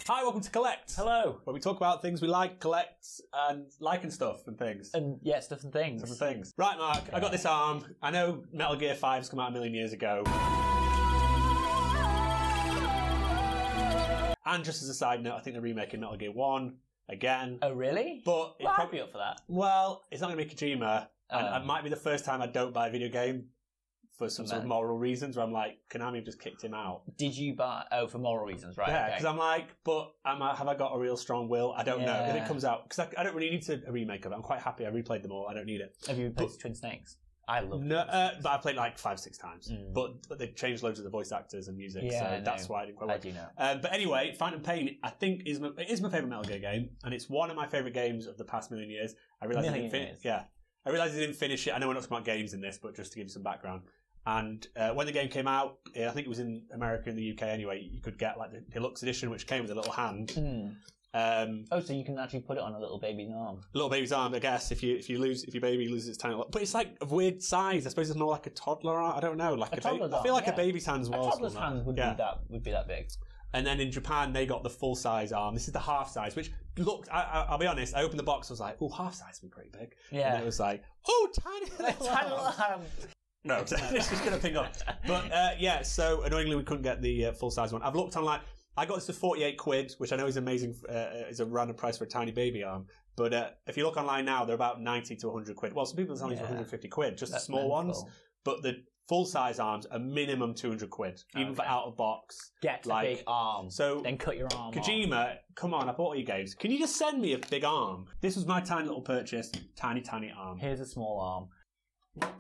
Hi, welcome to Collect. Hello. Where we talk about things we like, collect, and like and stuff and things. And yeah, stuff and things. Stuff and things. Right, Mark, I got this arm. I know Metal Gear 5's come out a million years ago. And just as a side note, I think they're remaking Metal Gear 1 again. Oh, really? But well, I'd be up for that. Well, it's not going to be Kojima. And it might be the first time I don't buy a video game for some sort of moral reasons where I'm like, Konami have just kicked him out. Did you buy... Oh, for moral reasons, right. Yeah, because I'm like, but have I got a real strong will? I don't know. If it comes out, because I don't really need a remake of it. I'm quite happy I replayed them all. I don't need it. Have you replayed Twin Snakes? I love it. No, but I played like 5-6 times. But they changed loads of the voice actors and music, so that's why I didn't quite work. I do know. But anyway, Phantom Pain, I think, is my favourite Metal Gear game, and it's one of my favourite games of the past million years. I realised I didn't finish it. I know we're not talking about games in this, but just to give you some background. And when the game came out, I think it was in America and the UK anyway, you could get like the deluxe edition, which came with a little hand. So you can actually put it on a little baby's arm. Little baby's arm, I guess. If your baby loses its tiny, but it's like of weird size. I suppose it's more like a toddler. I don't know, like I feel like a baby's hand's well. A toddler's hand would be that big. And then in Japan, they got the full size arm. This is the half size, which looked. I'll be honest. I opened the box. I was like, "Oh, half size would be pretty big." Yeah. And it was like, "Oh, tiny little arm." No, it's just going to ping up. But so annoyingly we couldn't get the full-size one. I've looked online. I got this for 48 quid, which I know is amazing, is a random price for a tiny baby arm. But if you look online now, they're about 90 to 100 quid. Well, some people are selling for 150 quid, just the small ones. But the full-size arms are minimum 200 quid, even for out-of-box. Get a big arm, so then cut your arm Kojima, come on, I bought all your games. Can you just send me a big arm? This was my tiny little purchase, tiny arm. Here's a small arm.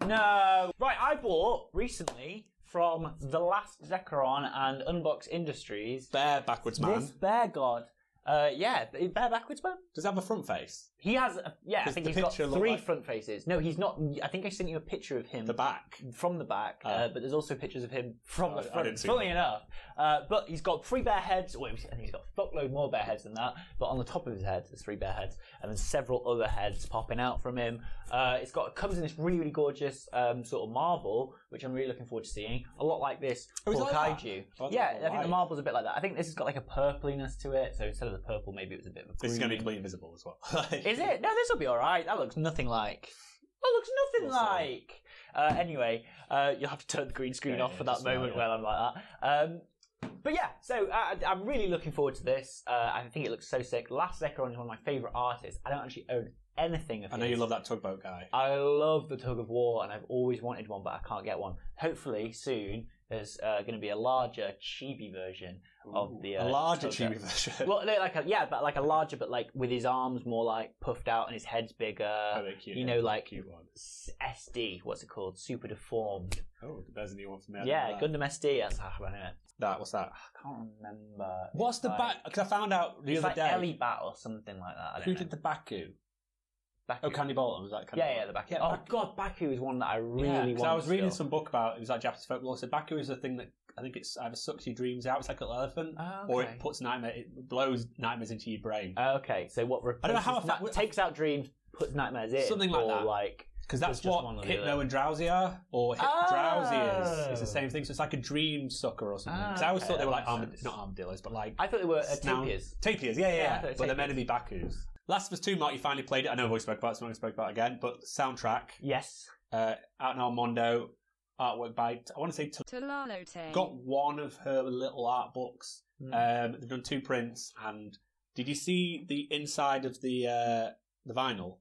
No. Right, I bought recently from The Last Zekrom and Unbox Industries. Bear Backwards Man. This bear god. Bear Backwards Man? Does it have a front face? He has, I think he's got 3 front faces. No, he's not. I think I sent you a picture of him. The back? From the back, but there's also pictures of him from the front, funnily enough. But he's got 3 bear heads. Well, I think he's got a fuckload more bear heads than that. But on the top of his head, there's 3 bear heads. And then several other heads popping out from him. It comes in this really, really gorgeous sort of marble, which I'm really looking forward to seing. A lot like this for Kaiju. I think the marble's a bit like that. I think this has got like a purpliness to it. So instead of the purple, maybe it was a bit of a green. This is going to be completely invisible as well. Is it? No, this will be alright. That looks nothing like... Anyway, you'll have to turn the green screen off for that moment when I'm like that. But yeah, so I'm really looking forward to this. I think it looks so sick. Last Zekrom is one of my favourite artists. I don't actually own anything of his. I know you love that tugboat guy. I love the tug of war, and I've always wanted one, but I can't get one. Hopefully, soon, there's going to be a larger chibi version of the... a larger chibi version? Well, like a larger, but like with his arms more like puffed out and his head's bigger. Cute, you know, like SD, what's it called? Super deformed. Oh, there's a new one for me. Yeah, Gundam SD, that's how I know it. What's that? I can't remember. What's the back? Because I found out the other day. Ellie Bat or something like that. Who did the Baku? Baku. Oh, Candy Bolton, was that Candy Bolton? Yeah, the Baku. Oh god, Baku is one that I really want. Because I was reading some book about it was like Japanese folklore. So Baku is a thing that I think it's either sucks your dreams out, it's like a little elephant, or it blows nightmares into your brain. Okay, so what I don't know how takes out dreams, puts nightmares in, something like that. Like because that's what Hypno and Drowsy are, or Drowsy is. It's the same thing. So it's like a dream sucker or something. Because I always thought they were like not armadillos, but like I thought they were tapirs. Tapirs, yeah. But they're meant to be Bakus. Last of Us 2, Mark, you finally played it. I know I've always spoke about it, so I'm not going to speak about it again. But soundtrack. Yes. Out in Armando. Artwork by, I want to say, Talalote. Got one of her little art books. They've done 2 prints. And did you see the inside of the vinyl?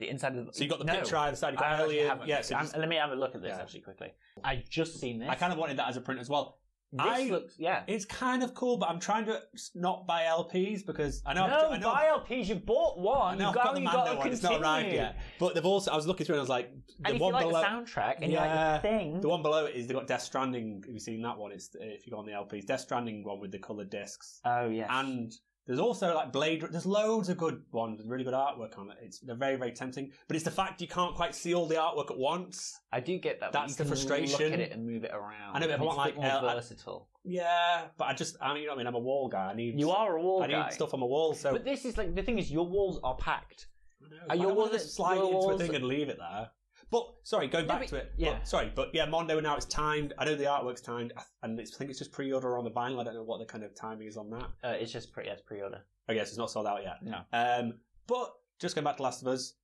The inside of the... So you got the picture either side. You got Elliot. Yeah, so let me have a look at this actually quickly. I just seen this. I kind of wanted that as a print as well. This looks, it's kind of cool, but I'm trying to not buy LPs because I know. Buy LPs. You bought one. I've got the Mando one. It's not arrived yet. But they've also. I was looking through and I was like, the one below. The soundtrack and you like the thing. The one below it is they've got Death Stranding. Have you seen that one? It's if you go on the LPs, Death Stranding one with the coloured discs. Oh yes. And there's also like Blade. There's loads of good ones with really good artwork on it. They're very, very tempting. But it's the fact you can't quite see all the artwork at once. I do get that. That's the frustration. Look at it and move it around. I know, but if I want like more versatile. Yeah, but you know what I mean? I'm a wall guy. You are a wall guy. I need stuff on my wall. So, but this is like the thing is, your walls are packed. I know. Your walls slide into a thing and leave it there. But sorry, going back to it. Yeah. But Mondo now it's timed. I know the artwork's timed, and I think it's just pre-order on the vinyl. I don't know what the kind of timing is on that. It's just pre-order. I guess it's not sold out yet. No. But just going back to Last of Us,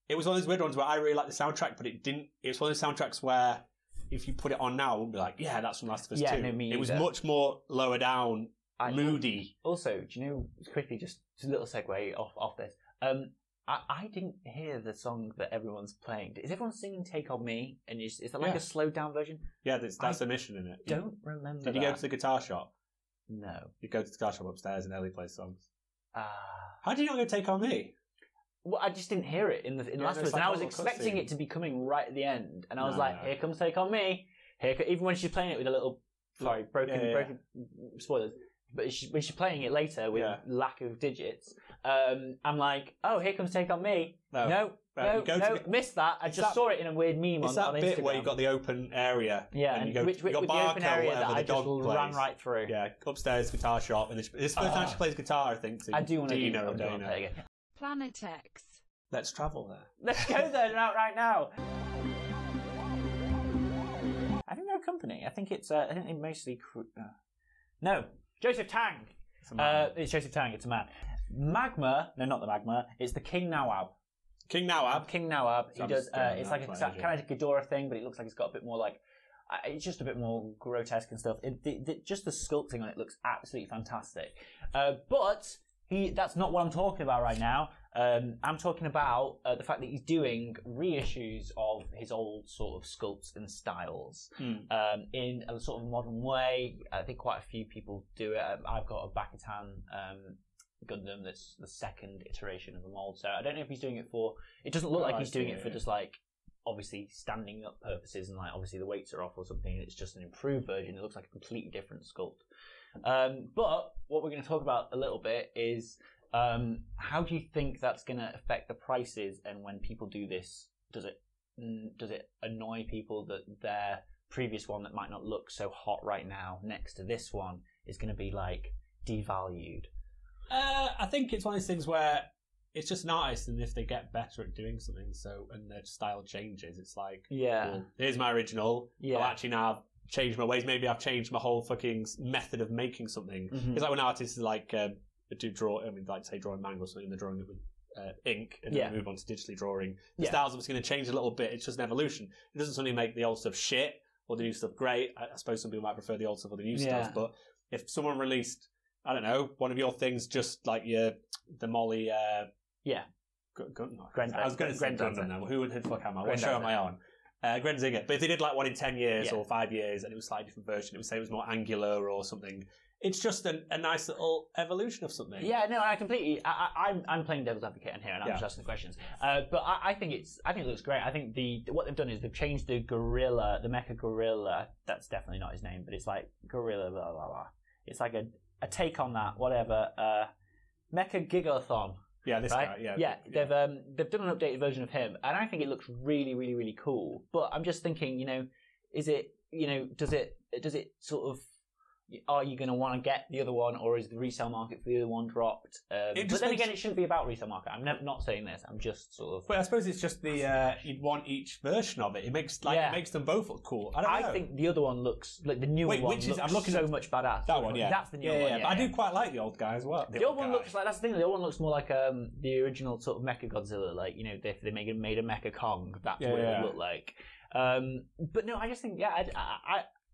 it was one of those weird ones where I really liked the soundtrack, but it didn't. It's one of those soundtracks where if you put it on now, it would be like, yeah, that's from Last of Us 2. No, me it was either. much more lower down, moody. Also, do you know, quickly, just a little segue off this. I didn't hear the song that everyone's playing. Is everyone singing "Take on Me"? And is that like a slowed down version? Yeah, that's a mission in it. Don't remember. Did you go to the guitar shop? No. You go to the guitar shop upstairs and Ellie plays songs. How did you not go "Take on Me"? Well, I just didn't hear it in Last of Us, and I was expecting it to be coming right at the end, and I was like, "Here comes Take on Me." Even when she's playing it with a little, broken spoilers. But when she's playing it later with lack of digits, I'm like, oh, here comes Take on Me. No, missed that. I just saw it in a weird meme on Instagram. It's that bit where you've got the open area. Yeah, and you go, with the open area that I just ran right through. Yeah, upstairs, guitar shop. And this first time she plays guitar, I think. I do want to do know again. Planet X. Let's travel there. Let's go there right now. I think they're a company. I think it's. I think they mostly. No. Joseph Tang. It's Joseph Tang. It's a man. Magma. No, not the Magma. It's the King Nawab. King Nawab. He does. It's like kind of like a Ghidorah thing, but it looks like it's got a bit more like. It's just a bit more grotesque and stuff. Just the sculpting on it looks absolutely fantastic. But that's not what I'm talking about right now. I'm talking about the fact that he's doing reissues of his old sort of sculpts and styles in a sort of modern way. I think quite a few people do it. I've got a Bakatan Gundam that's the second iteration of the mold. So I don't know if he's doing it for... It doesn't look like he's doing it for just like, obviously standing up purposes and like obviously the weights are off or something. It's just an improved version. It looks like a completely different sculpt. But what we're going to talk about a little bit is... how do you think that's going to affect the prices? And when people do this, does it annoy people that their previous one that might not look so hot right now next to this one is going to be like devalued? I think it's one of those things where it's just an artist, and if they get better at doing something, and their style changes, it's like, well, here's my original. I've actually now changed my ways. Maybe I've changed my whole fucking method of making something. It's like when artists like. Do draw, like say drawing manga or something, they're drawing it with ink and then move on to digitally drawing. The style's obviously going to change a little bit. It's just an evolution. It doesn't suddenly make the old stuff shit or the new stuff great. I suppose some people might prefer the old stuff or the new stuff, but if someone released, I don't know, one of your things just like the Molly... I was going to say Gundam now. Who the fuck am I? What show am I on? Grenzinger. But if they did like one in 10 years or 5 years and it was a slightly different version, it would say it was more angular or something. It's just a nice little evolution of something. Yeah, no, I completely. I'm playing devil's advocate in here, and I'm just asking the questions. But I think it looks great. I think what they've done is they've changed the gorilla, the mecha gorilla. That's definitely not his name, but it's like gorilla blah blah blah. It's like a take on that, whatever. Mecha Gigathon. Yeah, this guy. Yeah. They've done an updated version of him, and I think it looks really, really, really cool. But I'm just thinking, is it, does it sort of. Are you going to want to get the other one, or is the resale market for the other one dropped? But then again, it shouldn't be about resale market. I'm not saying this. I'm just sort of. But I suppose it's just you'd want each version of it. It makes them both look cool. I think the other one looks like the newer one. I'm looking so much badass. That one, yeah. That's the new one. Yeah. But I do quite like the old guy as well. The old one looks like that's the thing. The old one looks more like the original sort of Mecha Godzilla. Like if they made a Mecha Kong, that's what it would look like. But no, I just think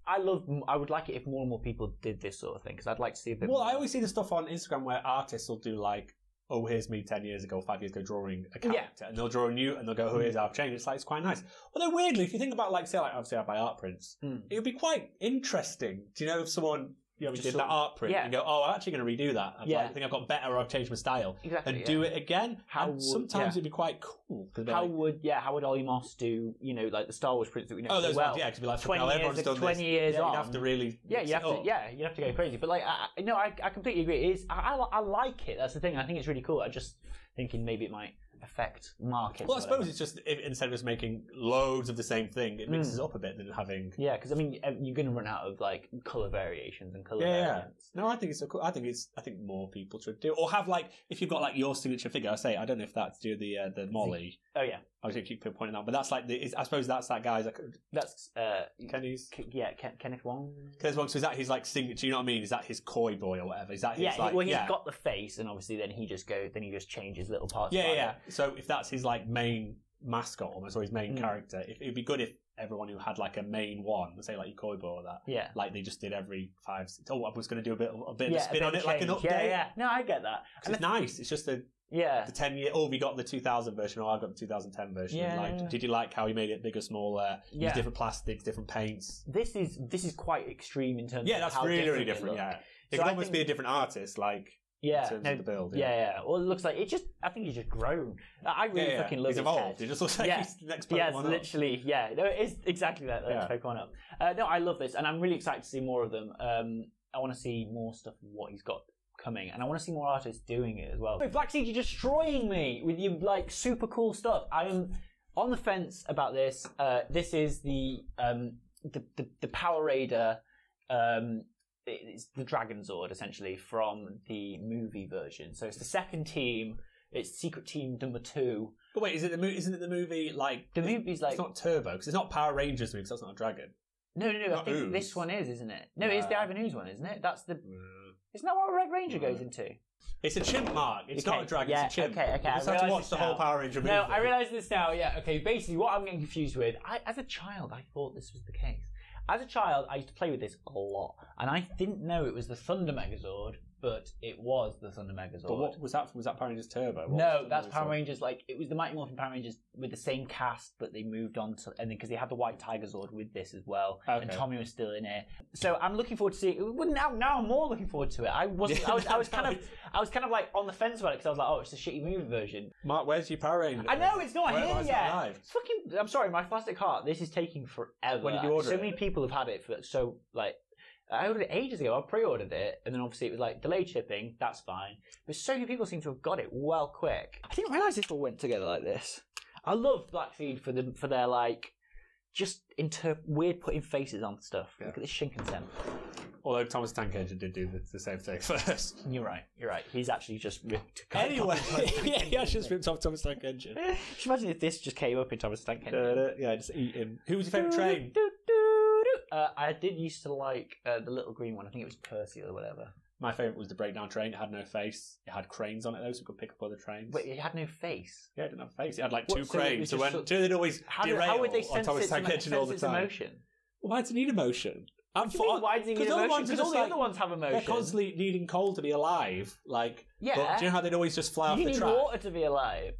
I would like it if more and more people did this sort of thing, because I'd like to see a bit more. Well, I always see the stuff on Instagram where artists will do like, oh, here's me 10 years ago, 5 years ago drawing a character, and they'll draw a new, and they'll go, oh, here's how I've changed. It's quite nice. Although weirdly, if you think about obviously I buy art prints, it would be quite interesting. Do you know if someone... we did that art print and go, I'm actually going to redo that. I think I've got better, or I've changed my style. Exactly, and do it again. Sometimes it'd be quite cool. How would Ollie Moss do, like the Star Wars prints that we know so well? Yeah, it could be like 20 years on. You'd have to really... you'd have to go crazy. But I completely agree. I like it. That's the thing. I think it's really cool. I'm just thinking maybe it might affect markets. Well, I suppose it's just instead of just making loads of the same thing, it mixes up a bit than having. Yeah, because you're going to run out of like color variations and color variants. No, I think it's so cool. I think more people should do, or have if you've got your signature figure. I don't know if that's do the Molly. Oh yeah. I was going to keep pointing out, but that's like I suppose that's that guy's. That's Kenny's. Kenneth Wong. Kenneth Wong. So is that his like signature? Do you know what I mean? Is that his coy boy or whatever? Is that his like? Well, he's got the face, and obviously then he just changes little parts. Yeah. So if that's his like main mascot almost, or his main character, it'd be good if everyone who had like a main one, say like your coy boy or that, like they just did every 5. Oh, I was going to do a bit of a spin on it, like an update. Yeah. No, I get that. And it's nice. It's just the 10-year. Oh, we got the 2000 version, or I got the 2010 version. Yeah. Did you like how he made it bigger, smaller? Used different plastics, different paints. This is quite extreme in terms. Yeah, of that's how really different. Yeah, it could almost be a different artist, like. In terms of the build. Yeah. Well, it looks like I think he's just grown. I really fucking love his evolved. head. It just looks like he's the next Pokemon. Yeah, literally. Yeah, no, it is exactly that. Pokemon up. No, I love this, and I'm really excited to see more of them. I want to see more stuff of what he's got coming, and I want to see more artists doing it as well. Black Seed, you're destroying me with your like super cool stuff. I am on the fence about this. This is the Power Raider. It's the Dragon Zord essentially from the movie version. So it's the second team. It's Secret Team number 2. But wait, isn't it the movie like the movie's like it's not Turbo because it's not Power Rangers movie. Because that's not a dragon. No. I think this one isn't it? No, it's the Ivan Ooze one, isn't it? That's the. Isn't that what Red Ranger goes into? It's a chimp, Mark. It's not a dragon. It's a chimp. Okay. You just have to watch the whole Power Ranger movie. No, I realise this now. Yeah. Okay. Basically, what I'm getting confused with, as a child, I thought this was the case. As a child, I used to play with this a lot, and I didn't know it was the Thunder Megazord, but it was the Thunder Megazord. But what was that from? Was that Power Rangers Turbo? No, that's Power Rangers, like, it was the Mighty Morphin Power Rangers with the same cast, but they moved on to, and then because they had the White Tiger Zord with this as well, and Tommy was still in it. So I'm looking forward to seeing it. Well, now I'm more looking forward to it. I was kind of like on the fence about it, because I was like, oh, it's a shitty movie version. Mark, where's your Power Ranger? I know, it's not here yet. It's fucking, I'm sorry, my plastic heart, this is taking forever. When did you order it? So many people have had it for, so, like, I ordered it ages ago. I pre-ordered it, and then obviously it was like delayed shipping. That's fine. But so many people seem to have got it well quick. I didn't realise this all went together like this. I love Black Seed for their like just weird putting faces on stuff. Yeah. Look at this Shinkansen. Although Thomas Tank Engine did do the same thing first. You're right. He's actually just ripped. Anyway, he actually just ripped off Thomas Tank Engine. Just imagine if this just came up in Thomas Tank Engine. Yeah, just eat him. Who was your favourite train? I did used to like the little green one. I think it was Percy or whatever. My favourite was the breakdown train. It had no face. It had cranes on it though, so it could pick up other trains. Wait, it had no face? Yeah, it didn't have a face. It had like two cranes. So when they'd always derail how would they sense on Thomas Tank Engine all the time. Emotion? Why does it need emotion? Why does it need emotion? Because all the other ones have emotion. They're constantly needing coal to be alive. Like, yeah. But do you know how they'd always just fly off the track? You need water to be alive.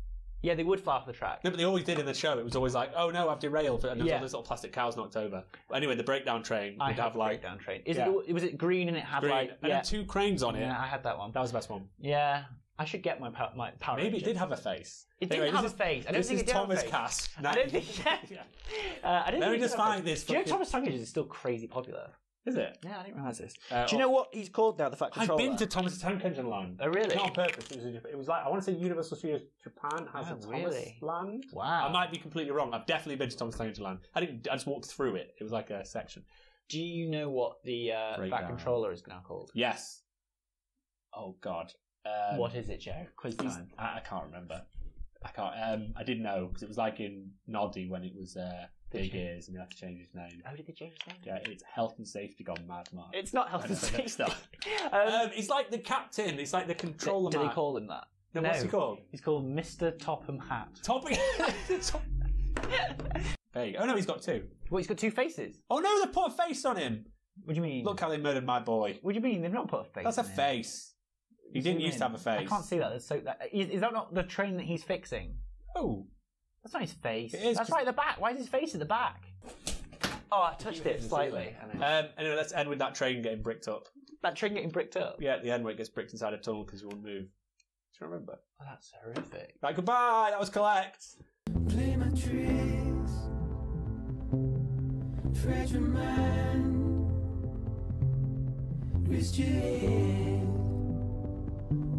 Yeah, they would fly off the track. No, but they always did in the show. It was always like, oh no, I've derailed. And there was all those little plastic cows knocked over. But anyway, the breakdown train would have like... breakdown train. Was it green and it had green. And then 2 cranes on it. Yeah, I had that one. That was the best one. Yeah. I should get my Power Maybe it did have a face. It didn't have a face. I don't think it did have a face. Thomas Cass. I don't think... Let me just find this. Do you know Thomas Tank Engine is still crazy popular? Is it? Yeah, I didn't realise this. Do you know what he's called now, the Fat Controller? I've been to Thomas Tank Engine Land. Oh, really? Not on purpose. It was like, I want to say Universal Studios Japan has a Thomas Land. Wow. I might be completely wrong. I've definitely been to Thomas Tank Engine Land. I just walked through it. It was like a section. Do you know what the Fat Controller is now called? Yes. Oh, God. What is it, Joe? Quiz time. I can't remember. I didn't know, because it was like in Noddy when it was... Big Ears, and they had to change his name. Oh, did they change his name? Yeah, it's Health and Safety gone mad, Mark. It's not Health and Safety. He's like the captain. He's like the controller. Do they call him that? No, what's he called? He's called Mr. Topham Hat. Topham. There you go. Oh no, he's got 2. Well, he's got 2 faces. Oh no, they put a face on him. What do you mean? Look how they murdered my boy. What do you mean they've not put a face? That's a face. He didn't used to have a face. I can't see that. Is that not the train that he's fixing? Oh. That's not his face. It is, that's right at the back. Why is his face at the back? Oh, I touched it slightly. Anyway, let's end with that train getting bricked up. That train getting bricked up? Yeah, at the end where it gets bricked inside a tunnel because it won't move. Do you remember? Oh, that's horrific. Right, goodbye. That was Collect. Play my tricks. Fragile mind. Risk your head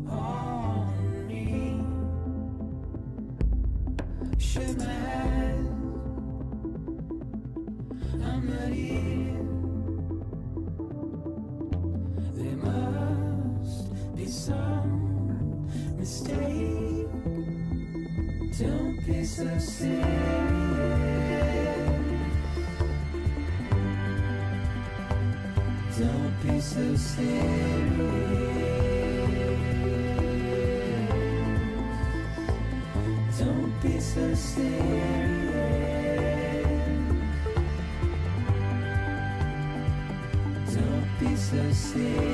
on me. Shut my eyes. I'm not here. There must be some mistake. Don't be so serious. Don't be so serious. Don't be so serious. Don't be so serious.